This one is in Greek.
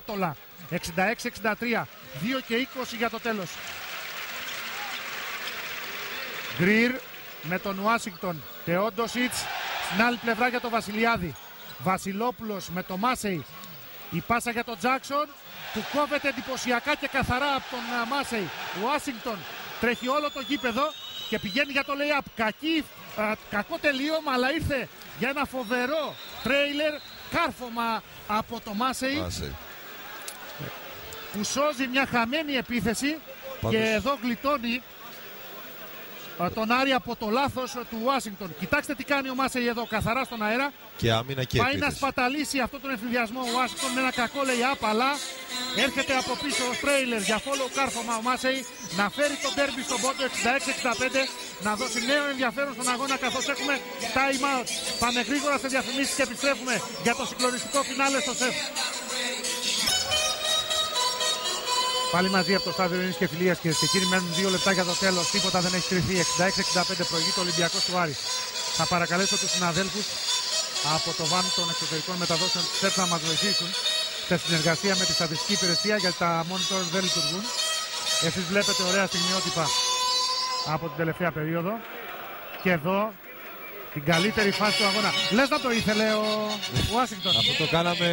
Μάτολα. 66-63. 2 και 20 για το τέλος. Γκριρ με τον Ουάσιγκτον. Τεόντοσιτς στην άλλη πλευρά για τον Βασιλιάδη. Βασιλόπουλος με τον Μάσεϊ. Η πάσα για τον Τζάκσον που κόβεται εντυπωσιακά και καθαρά από τον Μάσεϊ. Ουάσιγκτον τρέχει όλο το γήπεδο και πηγαίνει για το lay-up. Κακό τελείωμα, αλλά ήρθε για ένα φοβερό τρέιλερ. Κάρφωμα από το Μάσεϊ που σώζει μια χαμένη επίθεση. Και εδώ γλιτώνει τον Άρη από το λάθος του Ουάσιγκτον. Κοιτάξτε τι κάνει ο Μάσεϊ εδώ, καθαρά στον αέρα. Και άμυνα και πάει επίθεση. να σπαταλήσει αυτόν τον εφηδιασμό ο Ουάσιγκτον με ένα κακό lay-up, αλλά έρχεται από πίσω ο τρέιλερ για follow κάρφωμα ο Μάσεϊ να φέρει τον ντέρμπι στον πόντο 66-65, να δώσει νέο ενδιαφέρον στον αγώνα καθώς έχουμε time out. Πάμε γρήγορα σε διαφημίσεις και επιστρέφουμε για το συγκλονιστικό φινάλε στο ΣΕΦ. Πάλι μαζί από το στάδιο Ειρήνης και Φιλίας, κυρίες και κύριοι, μένουν 2 λεπτά για το τέλος. Τίποτα δεν έχει κρυφθεί. 66-65 προηγεί το Ολυμπιακός του Άρη. Θα παρακαλέσω τους συναδέλφους από το βάν των εξωτερικών μεταδόσεων του ΣΕΦ να μας βοηθήσουν σε συνεργασία με τη στατιστική υπηρεσία, γιατί τα monitor δεν λειτουργούν. Εσείς βλέπετε ωραία στιγμιότυπα από την τελευταία περίοδο. Και εδώ την καλύτερη φάση του αγώνα. Λες να το ήθελε ο Ουάσιγκτον. Αυτό το κάναμε